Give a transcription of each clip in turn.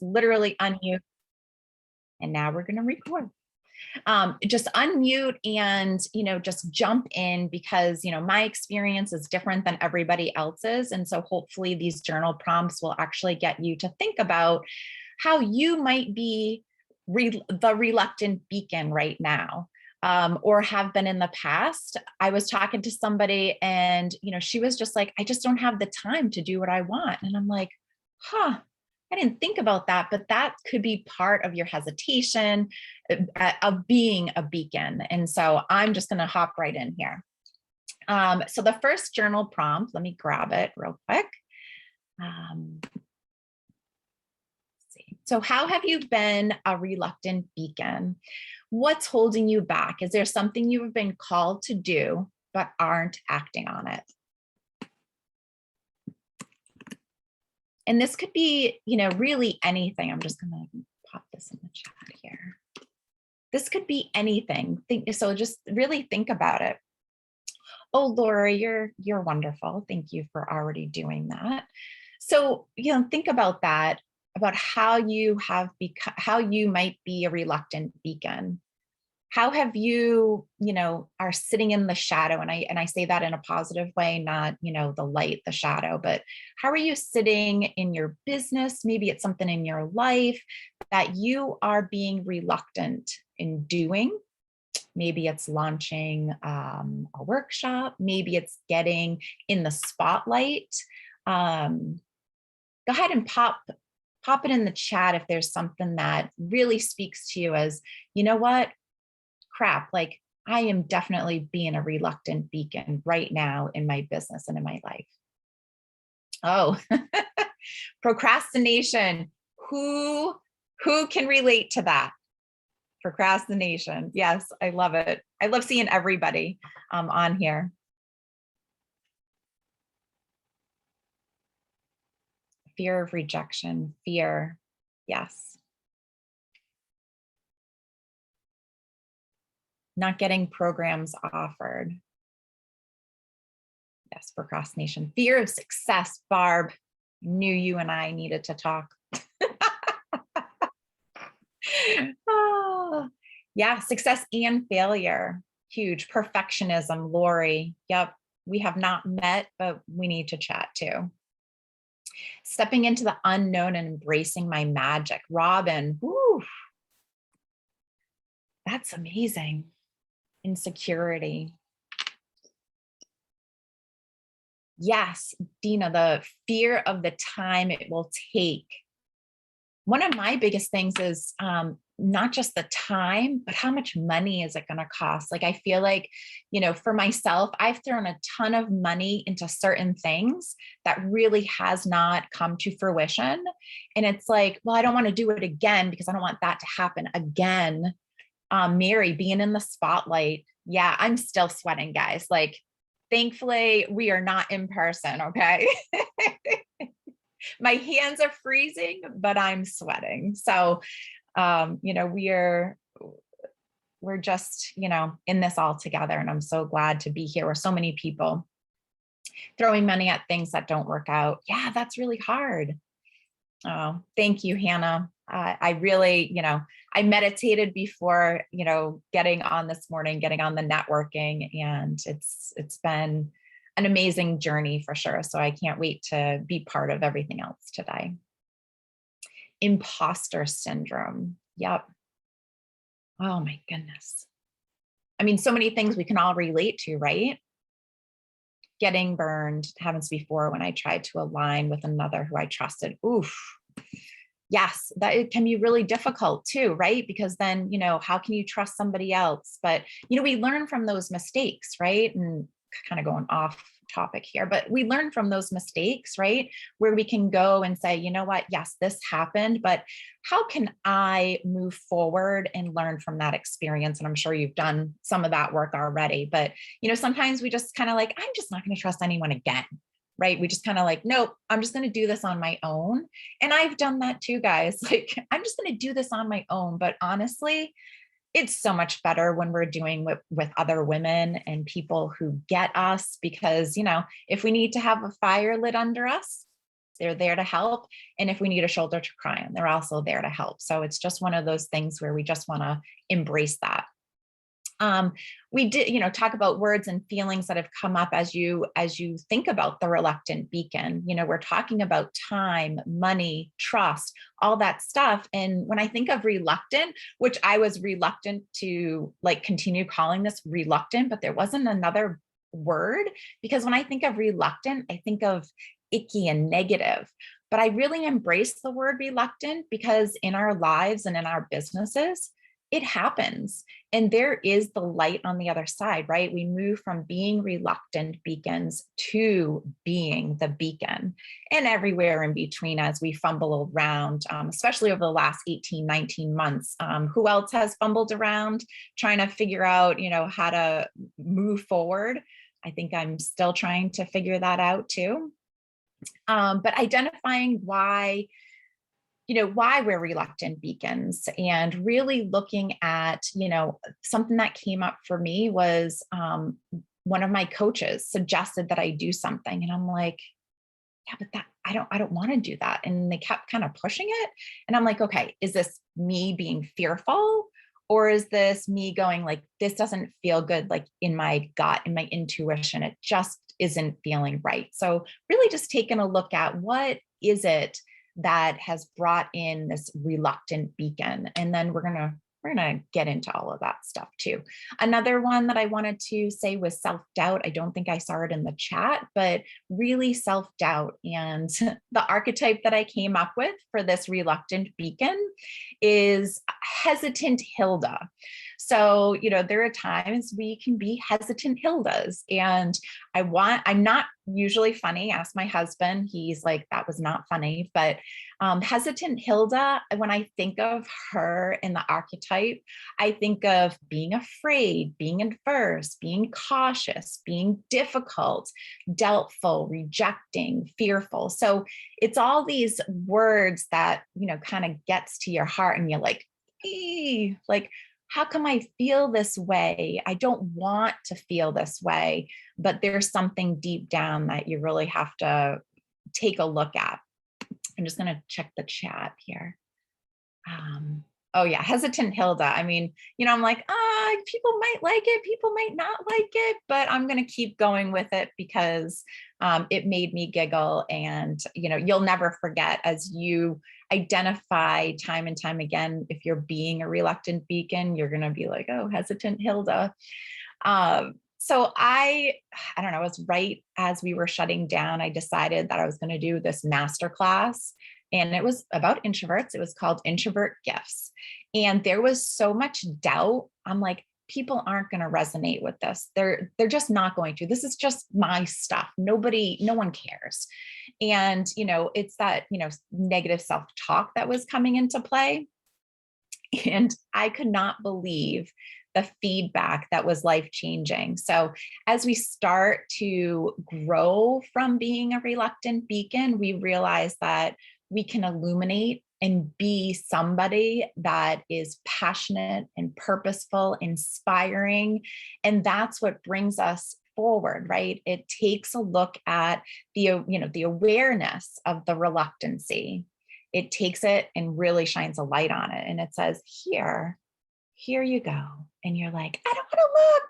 literally unmute. And now we're going to record. Just unmute and, just jump in because, my experience is different than everybody else's. And so hopefully these journal prompts will actually get you to think about how you might be the reluctant beacon right now. Or have been in the past. I was talking to somebody and, she was just like, I just don't have the time to do what I want. And I'm like, I didn't think about that, but that could be part of your hesitation of being a beacon. And so I'm just going to hop right in here. So the first journal prompt, let me grab it real quick. So how have you been a reluctant beacon? What's holding you back? Is there something you have been called to do, but aren't acting on it? And this could be, really anything. I'm just going to pop this in the chat here. This could be anything. So just really think about it. Oh, Laura, you're wonderful. Thank you for already doing that. So, think about that, about how you might be a reluctant beacon. How have you, are sitting in the shadow? And I say that in a positive way, not, the light, the shadow, but how are you sitting in your business? Maybe it's something in your life that you are being reluctant in doing. Maybe it's launching a workshop. Maybe it's getting in the spotlight. Go ahead and pop it in the chat if there's something that really speaks to you as, what? Crap, like I am definitely being a reluctant beacon right now in my business and in my life. Oh, procrastination. Who can relate to that? Procrastination. Yes, I love it. I love seeing everybody on here. Fear of rejection, fear. Yes. Not getting programs offered. Yes, procrastination. Fear of success. Barb, knew you and I needed to talk. Oh, yeah, success and failure. Huge. Perfectionism. Lori. Yep, we have not met, but we need to chat too. Stepping into the unknown and embracing my magic. Robin. Woo. That's amazing. Insecurity. Yes, Dina, the fear of the time it will take. One of my biggest things is not just the time, but how much money is it going to cost? Like, I feel like, for myself, I've thrown a ton of money into certain things that really has not come to fruition. And it's like, well, I don't want to do it again because I don't want that to happen again. Mary, being in the spotlight. Yeah, I'm still sweating, guys. Like, thankfully, we are not in person, okay? My hands are freezing, but I'm sweating. So, we're just, in this all together. And I'm so glad to be here with so many people throwing money at things that don't work out. Yeah, that's really hard. Oh, thank you, Hannah. I really, I meditated before, getting on this morning, getting on the networking, and it's been an amazing journey for sure. So I can't wait to be part of everything else today. Imposter syndrome. Yep. Oh my goodness. I mean, so many things we can all relate to, right? Getting burned. It happens before when I tried to align with another who I trusted. Oof. Yes, that it can be really difficult too, right? Because then, how can you trust somebody else? But, we learn from those mistakes, right? And kind of going off topic here, but we learn from those mistakes, right? Where we can go and say, you know what? Yes, this happened, but how can I move forward and learn from that experience? And I'm sure you've done some of that work already, but, sometimes we just kind of like, I'm just not going to trust anyone again. Right? We just kind of like, nope, I'm just going to do this on my own. And I've done that too, guys. Like, I'm just going to do this on my own. But honestly, it's so much better when we're doing with other women and people who get us, because, if we need to have a fire lit under us, They're there to help. And if we need a shoulder to cry on, they're also there to help. So it's just one of those things where we just want to embrace that. We did, talk about words and feelings that have come up as you think about the reluctant beacon. We're talking about time, money, trust, all that stuff. And when I think of reluctant, which I was reluctant to like continue calling this reluctant, but there wasn't another word, because when I think of reluctant, I think of icky and negative. But I really embrace the word reluctant because in our lives and in our businesses, it happens. And there is the light on the other side, right? We move from being reluctant beacons to being the beacon, and everywhere in between as we fumble around, especially over the last 18, 19 months. Who else has fumbled around trying to figure out, how to move forward? I think I'm still trying to figure that out too. But identifying why we're reluctant beacons, and really looking at, something that came up for me was one of my coaches suggested that I do something. And I'm like, yeah, but that I don't want to do that. And they kept kind of pushing it. And I'm like, okay, is this me being fearful? Or is this me going like, this doesn't feel good, like in my gut, in my intuition, it just isn't feeling right. So really just taking a look at what is it that has brought in this reluctant beacon. And then we're gonna get into all of that stuff too. Another one that I wanted to say was self-doubt. I don't think I saw it in the chat, but really self-doubt. And the archetype that I came up with for this reluctant beacon is hesitant Hilda. So, there are times we can be hesitant Hildas. And I'm not usually funny. Ask my husband. He's like, that was not funny. But hesitant Hilda, when I think of her in the archetype, I think of being afraid, being adverse, being cautious, being difficult, doubtful, rejecting, fearful. So it's all these words that, kind of gets to your heart and you're like, like, how come I feel this way? I don't want to feel this way, but there's something deep down that you really have to take a look at. I'm just going to check the chat here. Oh yeah, hesitant Hilda. I mean, I'm like, people might like it, people might not like it, but I'm going to keep going with it because it made me giggle. And, you'll never forget as you identify time and time again, if you're being a reluctant beacon, you're going to be like, oh, hesitant Hilda. So I don't know, it was right as we were shutting down, I decided that I was going to do this masterclass. And it was about introverts. It was called Introvert Gifts. And there was so much doubt. I'm like, people aren't going to resonate with this. They're just not going to. This is just my stuff. No one cares. And, it's that, negative self-talk that was coming into play. And I could not believe the feedback that was life-changing. So as we start to grow from being a reluctant beacon, we realize that we can illuminate and be somebody that is passionate and purposeful, inspiring. And that's what brings us forward, right? It takes a look at the awareness of the reluctancy. It takes it and really shines a light on it. And it says, here you go. And you're like, I don't want to look,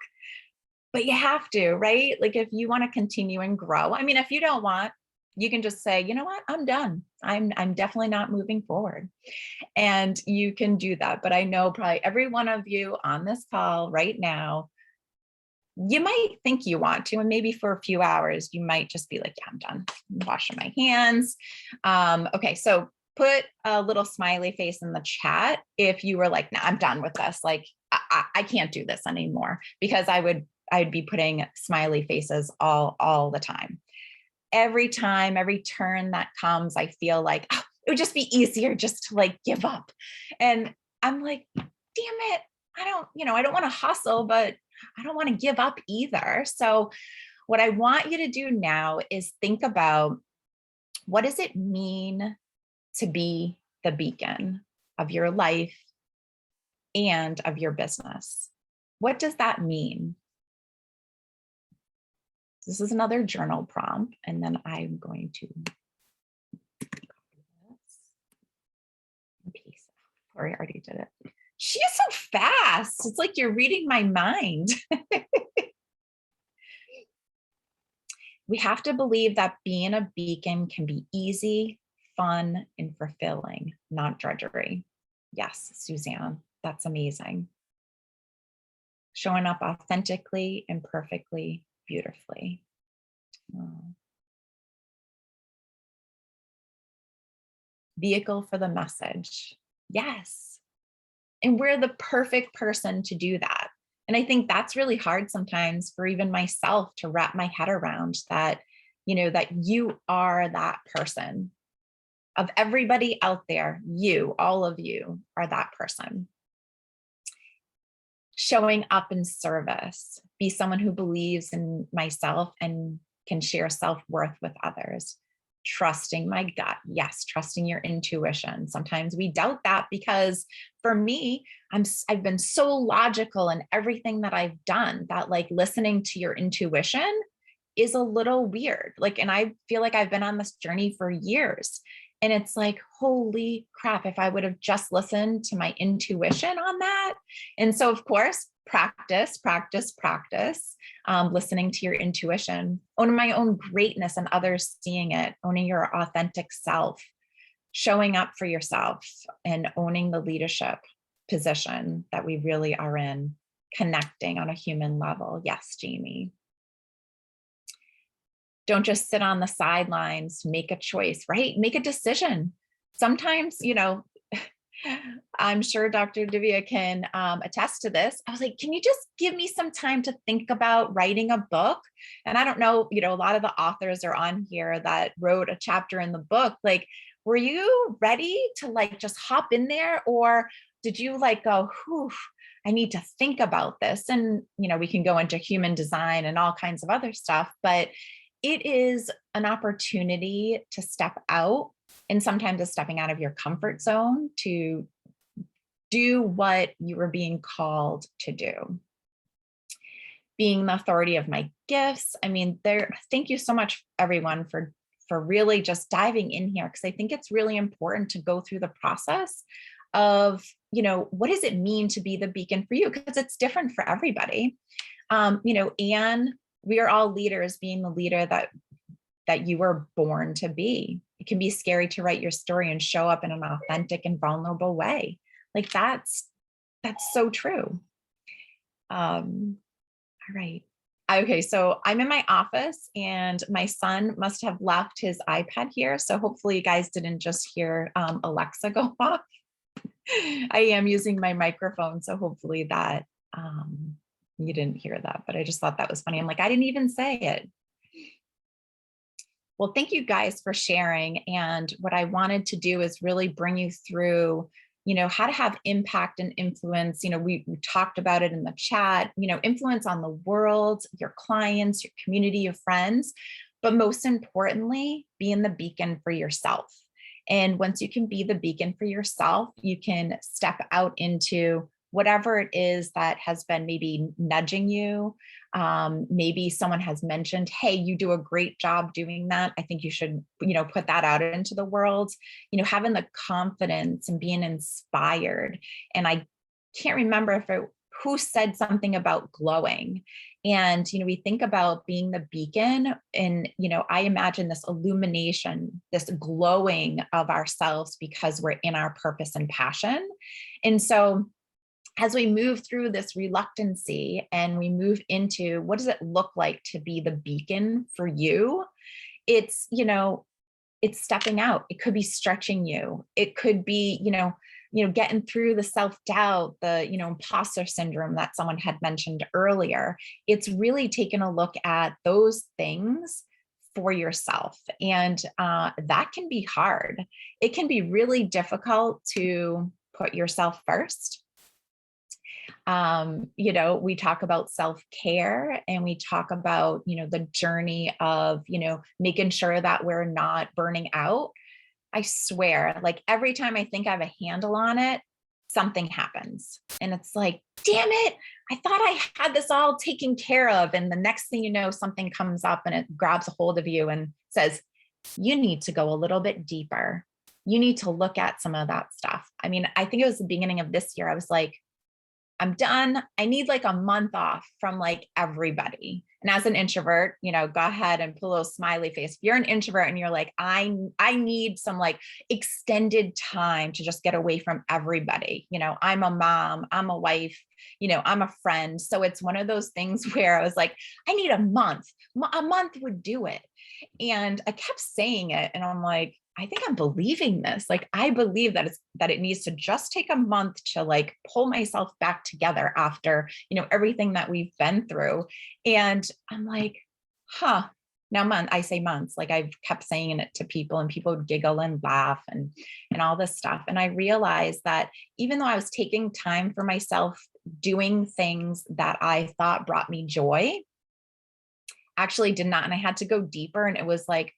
but you have to, right? Like if you want to continue and grow, I mean, if you don't want, you can just say, you know what, I'm done. I'm definitely not moving forward. And you can do that. But I know probably every one of you on this call right now, you might think you want to, and maybe for a few hours, you might just be like, yeah, I'm done. I'm washing my hands. Okay, so put a little smiley face in the chat if you were like, nah, I'm done with this. Like, I can't do this anymore, because I'd be putting smiley faces all the time. Every time, every turn that comes, I feel like it would just be easier just to like give up. And I'm like, damn it. I don't want to hustle, but I don't want to give up either. So what I want you to do now is think about, what does it mean to be the beacon of your life and of your business? What does that mean? This is another journal prompt, and then I'm going to Peace. Lori already did it. She is so fast. It's like you're reading my mind. We have to believe that being a beacon can be easy, fun, and fulfilling, not drudgery. Yes, Suzanne, that's amazing. Showing up authentically, imperfectly, beautifully. Oh. Vehicle for the message. Yes. And we're the perfect person to do that. And I think that's really hard sometimes for even myself to wrap my head around that, that you are that person. Of everybody out there, you, all of you are that person. Showing up in service, be someone who believes in myself and can share self-worth with others. Trusting my gut. Yes, trusting your intuition. Sometimes we doubt that because for me, I've been so logical in everything that I've done that like listening to your intuition is a little weird. Like, and I feel like I've been on this journey for years. And it's like, holy crap, if I would have just listened to my intuition on that. And so, of course, practice, listening to your intuition, owning my own greatness and others seeing it, owning your authentic self, showing up for yourself and owning the leadership position that we really are in, connecting on a human level. Yes, Jamie. Don't just sit on the sidelines, make a choice, right? Make a decision. Sometimes, I'm sure Dr. Divya can attest to this. I was like, can you just give me some time to think about writing a book? And I don't know, a lot of the authors are on here that wrote a chapter in the book. Like, were you ready to like just hop in there? Or did you like go, whew, I need to think about this? And, we can go into human design and all kinds of other stuff, but it is an opportunity to step out, and sometimes it's stepping out of your comfort zone to do what you were being called to do. Being the authority of my gifts. I mean, thank you so much, everyone, for really just diving in here, because I think it's really important to go through the process of, what does it mean to be the beacon for you? Because it's different for everybody. Anne, we are all leaders, being the leader that you were born to be. It can be scary to write your story and show up in an authentic and vulnerable way. Like that's so true. All right. Okay, so I'm in my office and my son must have left his iPad here. So hopefully you guys didn't just hear Alexa go off. I am using my microphone, so hopefully that you didn't hear that, but I just thought that was funny. I'm like, I didn't even say it. Well, thank you guys for sharing. And what I wanted to do is really bring you through, how to have impact and influence. We talked about it in the chat, influence on the world, your clients, your community, your friends, but most importantly, being the beacon for yourself. And once you can be the beacon for yourself, you can step out into whatever it is that has been maybe nudging you. Maybe someone has mentioned, hey, you do a great job doing that. I think you should, put that out into the world, having the confidence and being inspired. And I can't remember who said something about glowing. And, we think about being the beacon and, I imagine this illumination, this glowing of ourselves because we're in our purpose and passion. And so as we move through this reluctancy and we move into what does it look like to be the beacon for you, it's, it's stepping out. It could be stretching you. It could be, getting through the self-doubt, the, imposter syndrome that someone had mentioned earlier. It's really taking a look at those things for yourself. And that can be hard. It can be really difficult to put yourself first. We talk about self-care and we talk about, the journey of, making sure that we're not burning out. I swear, like every time I think I have a handle on it, something happens. And it's like, damn it, I thought I had this all taken care of. And the next thing you know, something comes up and it grabs a hold of you and says, you need to go a little bit deeper. you need to look at some of that stuff. I mean, I think it was the beginning of this year. I was like, I'm done. I need like a month off from like everybody. And as an introvert, you know, go ahead and put a little smiley face. If you're an introvert and you're like, I need some like extended time to just get away from everybody. You know, I'm a mom, I'm a wife, you know, I'm a friend. So it's one of those things where I was like, I need a month. A month would do it. And I kept saying it. And I'm like, I think I'm believing this. Like, I believe that it needs to just take a month to like pull myself back together after, you know, everything that we've been through. And I'm like, huh. Now I say months, like I've kept saying it to people and people would giggle and laugh and all this stuff. And I realized that even though I was taking time for myself, doing things that I thought brought me joy, actually did not. And I had to go deeper. And it was like,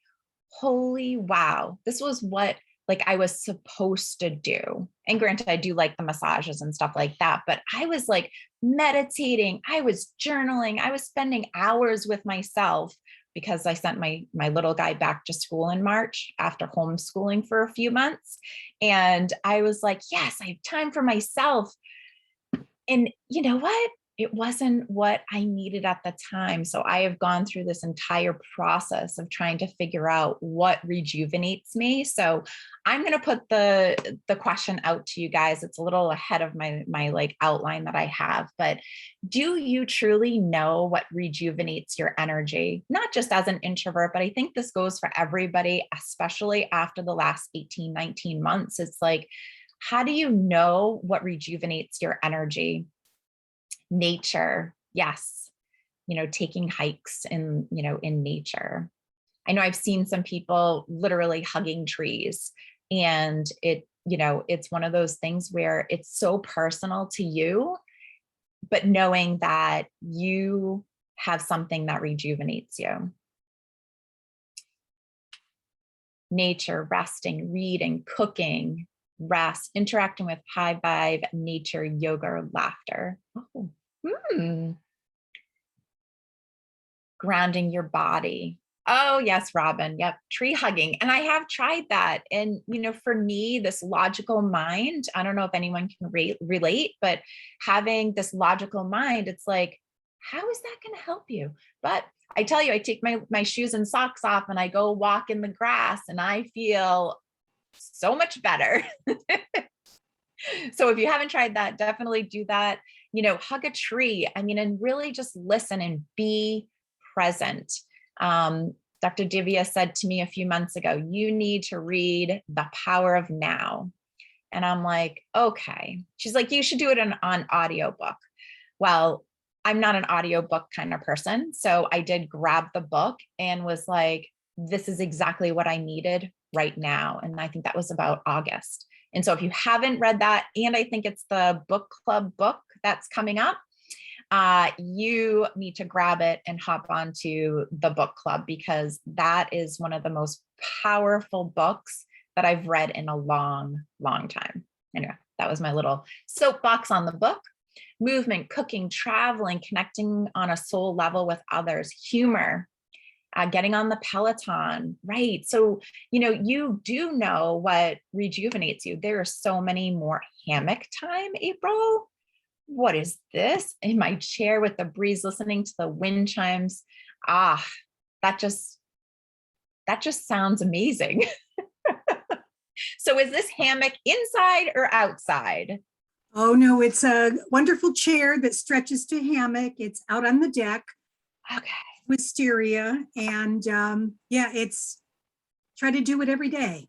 holy wow, this was what like I was supposed to do. And granted, I do like the massages and stuff like that, but I was like meditating, I was journaling, I was spending hours with myself because I sent my little guy back to school in March after homeschooling for a few months. And I was like, yes, I have time for myself. And you know what? It wasn't what I needed at the time. So I have gone through this entire process of trying to figure out what rejuvenates me. So I'm going to put the question out to you guys. It's a little ahead of my like outline that I have, but do you truly know what rejuvenates your energy? Not just as an introvert, but I think this goes for everybody, especially after the last 18, 19 months. It's like, how do you know what rejuvenates your energy? Nature, yes. You know, taking hikes in, you know, in nature. I know I've seen some people literally hugging trees, and it, you know, it's one of those things where it's so personal to you, but knowing that you have something that rejuvenates you. Nature, resting, reading, cooking, rest, interacting with high vibe, nature, yoga, or laughter. Oh, grounding your body. Oh, yes, Robin. Yep. Tree hugging. And I have tried that. And, you know, for me, this logical mind, I don't know if anyone can relate, but having this logical mind, it's like, how is that going to help you? But I tell you, I take my shoes and socks off and I go walk in the grass and I feel so much better. So if you haven't tried that, definitely do that. You know, hug a tree. I mean, and really just listen and be present. Dr. Divya said to me a few months ago, you need to read The Power of Now. And I'm like, okay. She's like, you should do it on audiobook. Well, I'm not an audiobook kind of person. So I did grab the book and was like, this is exactly what I needed right now. And I think that was about August. And so if you haven't read that, and I think it's the book club book that's coming up, you need to grab it and hop onto the book club, because that is one of the most powerful books that I've read in a long, long time. Anyway, that was my little soapbox on the book. Movement, cooking, traveling, connecting on a soul level with others, humor, getting on the Peloton, right? So, you know, you do know what rejuvenates you. There are so many more. Hammock time, April. What is this? In my chair with the breeze, listening to the wind chimes. Ah, that just sounds amazing. So is this hammock inside or outside? Oh, no, it's a wonderful chair that stretches to hammock. It's out on the deck. Okay. Wisteria. And yeah, it's try to do it every day.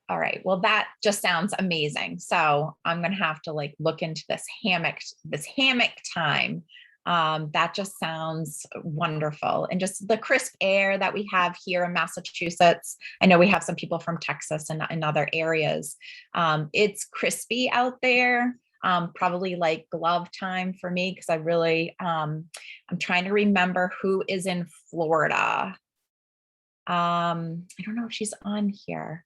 All right. Well, that just sounds amazing. So I'm going to have to like look into this hammock time. That just sounds wonderful. And just the crisp air that we have here in Massachusetts. I know we have some people from Texas and in other areas. It's crispy out there. Probably like glove time for me, because I really, I'm trying to remember who is in Florida. I don't know if she's on here,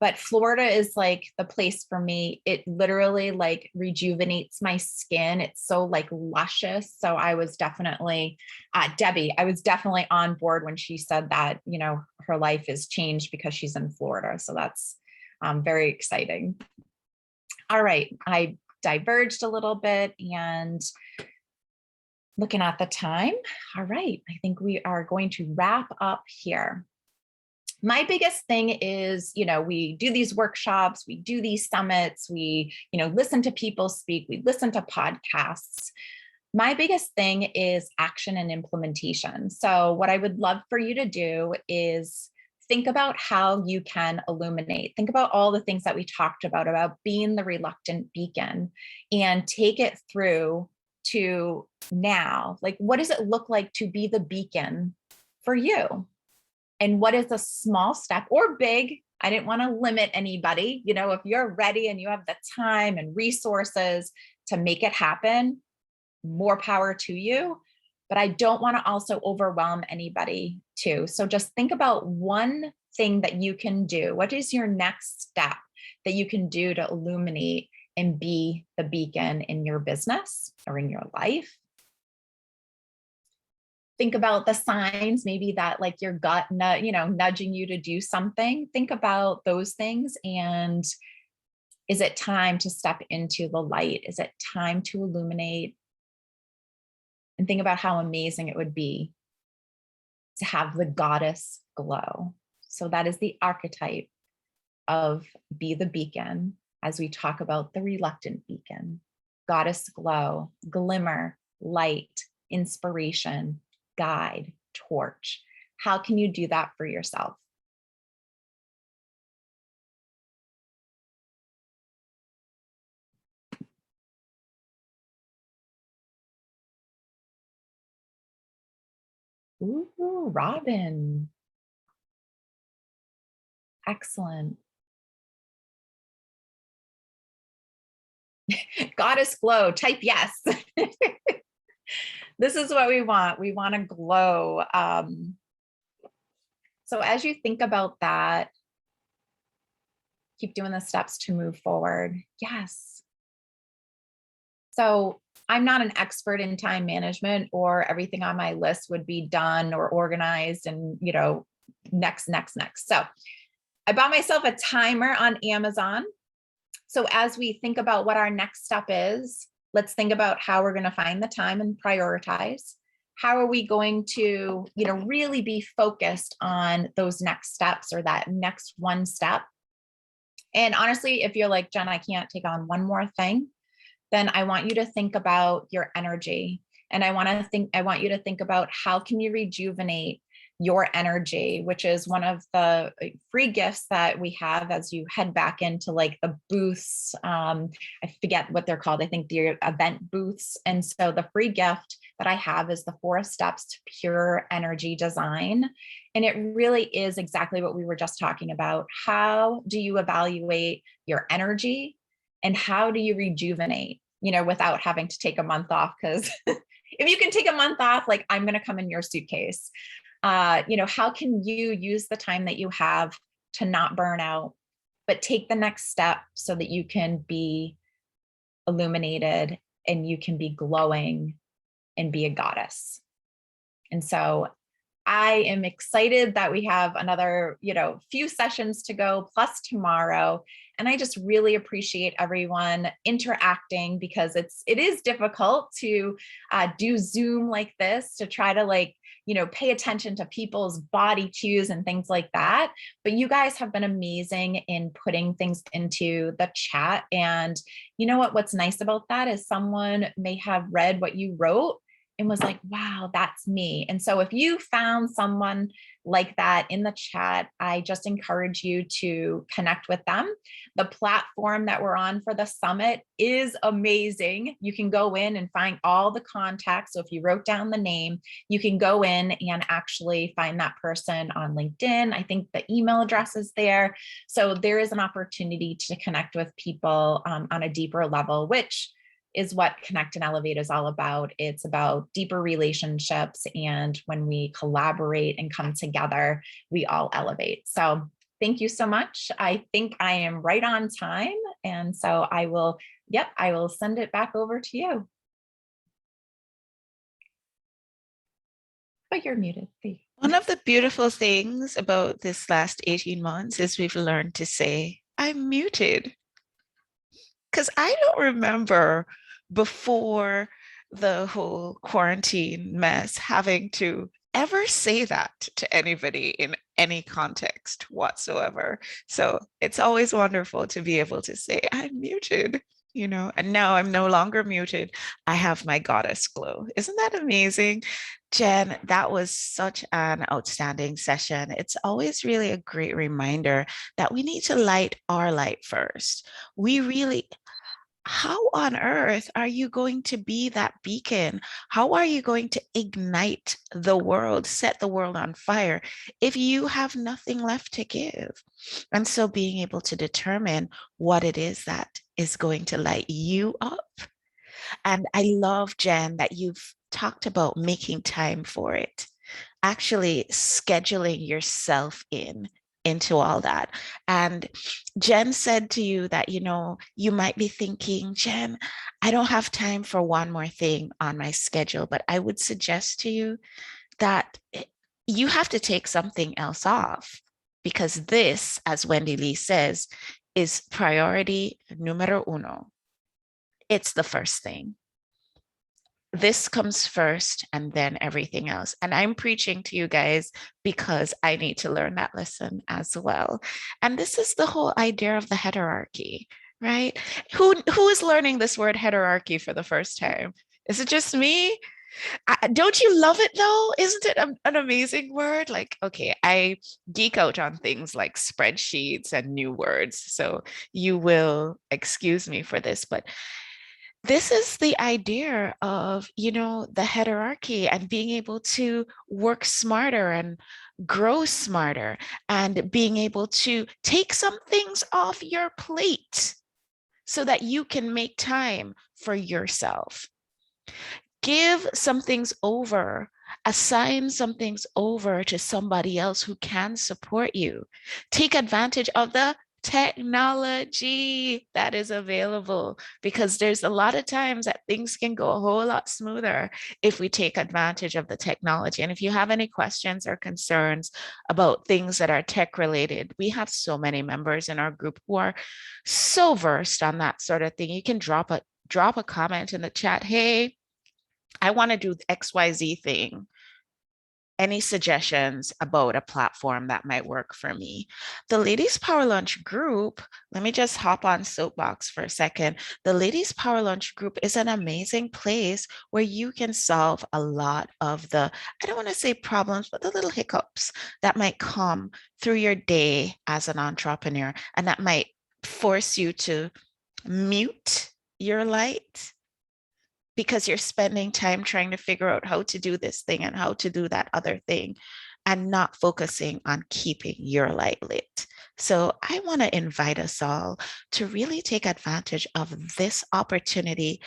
but Florida is like the place for me. It literally like rejuvenates my skin. It's so like luscious. So I was definitely, Debbie, I was definitely on board when she said that, you know, her life is changed because she's in Florida. So that's Very exciting. All right, I diverged a little bit and looking at the time. All right, I think we are going to wrap up here. My biggest thing is, we do these workshops, we do these summits, we, listen to people speak, we listen to podcasts. My biggest thing is action and implementation. So what I would love for you to do is think about how you can illuminate. Think about all the things that we talked about being the reluctant beacon, and take it through to now. Like, what does it look like to be the beacon for you? And what is a small step or big? I didn't want to limit anybody. If you're ready and you have the time and resources to make it happen, more power to you. But I don't want to also overwhelm anybody too. So just think about one thing that you can do. What is your next step that you can do to illuminate and be the beacon in your business or in your life? Think about the signs, maybe that like your gut, nudging you to do something. Think about those things. And is it time to step into the light? Is it time to illuminate? And think about how amazing it would be to have the goddess glow. So that is the archetype of be the beacon as we talk about the reluctant beacon. Goddess glow, glimmer, light, inspiration, guide, torch. How can you do that for yourself? Ooh, Robin. Excellent. Goddess glow, type yes. This is what we want. We want to glow. So as you think about that, keep doing the steps to move forward. Yes. So I'm not an expert in time management, or everything on my list would be done or organized and, next. So I bought myself a timer on Amazon. So as we think about what our next step is, let's think about how we're going to find the time and prioritize. How are we going to, really be focused on those next steps or that next one step? And honestly, if you're like, Jen, I can't take on one more thing, then I want you to think about your energy. And I want you to think about how can you rejuvenate your energy, which is one of the free gifts that we have as you head back into like the booths. I forget what they're called. I think the event booths. And so the free gift that I have is the 4 steps to pure energy design. And it really is exactly what we were just talking about. How do you evaluate your energy and how do you rejuvenate, without having to take a month off? Because if you can take a month off, like I'm going to come in your suitcase. How can you use the time that you have to not burn out, but take the next step so that you can be illuminated and you can be glowing and be a goddess? And so I am excited that we have another, few sessions to go plus tomorrow. And I just really appreciate everyone interacting, because it is difficult to do Zoom like this, to try to pay attention to people's body cues and things like that. But you guys have been amazing in putting things into the chat. And what's nice about that is someone may have read what you wrote and was like, wow, that's me. And so if you found someone like that in the chat, I just encourage you to connect with them. The platform that we're on for the summit is amazing. You can go in and find all the contacts. So if you wrote down the name, you can go in and actually find that person on LinkedIn. I think the email address is there. So there is an opportunity to connect with people on a deeper level, which is what Connect and Elevate is all about. It's about deeper relationships. And when we collaborate and come together, we all elevate. So thank you so much. I think I am right on time. And so I will send it back over to you. But you're muted. One of the beautiful things about this last 18 months is we've learned to say I'm muted. Because I don't remember before the whole quarantine mess having to ever say that to anybody in any context whatsoever. So it's always wonderful to be able to say, I'm muted, and now I'm no longer muted. I have my goddess glow. Isn't that amazing? Jen, that was such an outstanding session. It's always really a great reminder that we need to light our light first. We really, how on earth are you going to be that beacon? How are you going to ignite the world, set the world on fire if you have nothing left to give? And so being able to determine what it is that is going to light you up. And I love, Jen, that you've talked about making time for it, actually scheduling yourself into all that. And Jen said to you that, you might be thinking, Jen, I don't have time for one more thing on my schedule, but I would suggest to you that you have to take something else off because this, as Wendy Lee says, is priority numero uno. It's the first thing. This comes first and then everything else. And I'm preaching to you guys because I need to learn that lesson as well. And this is the whole idea of the hierarchy, right? Who is learning this word hierarchy for the first time? Is it just me? Don't you love it though? Isn't it an amazing word? Like, okay, I geek out on things like spreadsheets and new words. So you will excuse me for this, but this is the idea of, the hierarchy and being able to work smarter and grow smarter and being able to take some things off your plate so that you can make time for yourself. Give some things over, assign some things over to somebody else who can support you. Take advantage of the technology that is available because there's a lot of times that things can go a whole lot smoother if we take advantage of the technology. And if you have any questions or concerns about things that are tech related, we have so many members in our group who are so versed on that sort of thing. You can drop a comment in the chat. Hey, I want to do XYZ thing. Any suggestions about a platform that might work for me? The Ladies Power Lunch group, let me just hop on Soapbox for a second. The Ladies Power Lunch group is an amazing place where you can solve a lot of the, I don't want to say problems, but the little hiccups that might come through your day as an entrepreneur and that might force you to mute your light because you're spending time trying to figure out how to do this thing and how to do that other thing and not focusing on keeping your light lit. So I want to invite us all to really take advantage of this opportunity.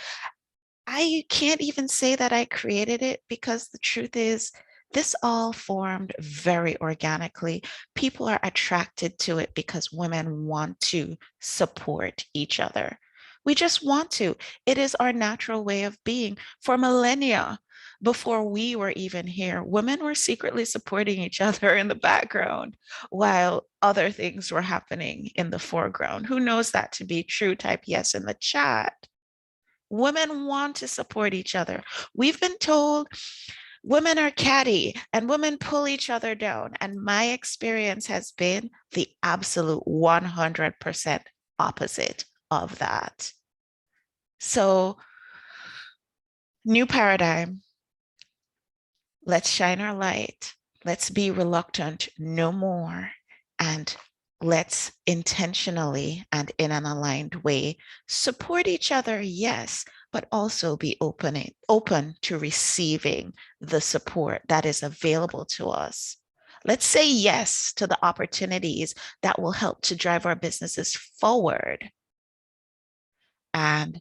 I can't even say that I created it because the truth is, this all formed very organically. People are attracted to it because women want to support each other. We just want to. It is our natural way of being. For millennia, before we were even here, women were secretly supporting each other in the background while other things were happening in the foreground. Who knows that to be true? Type yes in the chat. Women want to support each other. We've been told women are catty and women pull each other down. And my experience has been the absolute 100% opposite of that. So, new paradigm. Let's shine our light. Let's be reluctant no more. And let's intentionally and in an aligned way support each other, yes, but also be open to receiving the support that is available to us. Let's say yes to the opportunities that will help to drive our businesses forward. And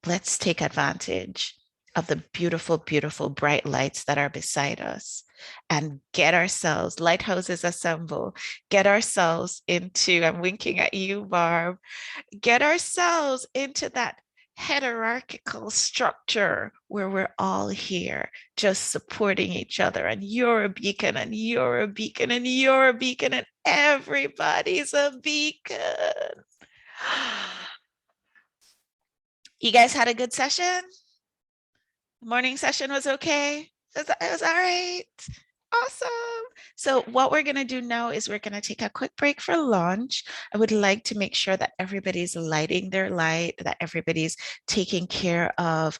let's take advantage of the beautiful, beautiful bright lights that are beside us and get ourselves, lighthouses assemble, get ourselves into, I'm winking at you, Barb, get ourselves into that hierarchical structure where we're all here just supporting each other, and you're a beacon, and you're a beacon, and you're a beacon, and everybody's a beacon. You guys had a good session? Morning session was okay? It was all right. Awesome. So what we're going to do now is we're going to take a quick break for lunch. I would like to make sure that everybody's lighting their light, that everybody's taking care of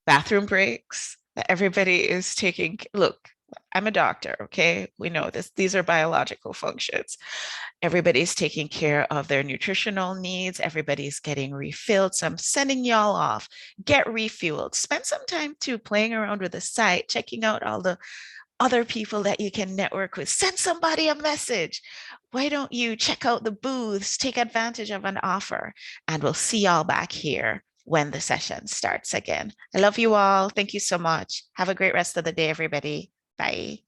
bathroom breaks, that everybody is taking, look, I'm a doctor, okay? We know this. These are biological functions. Everybody's taking care of their nutritional needs. Everybody's getting refilled. So I'm sending y'all off. Get refueled. Spend some time too playing around with the site, checking out all the other people that you can network with. Send somebody a message. Why don't you check out the booths, take advantage of an offer, and we'll see y'all back here when the session starts again. I love you all. Thank you so much. Have a great rest of the day, everybody. Bye.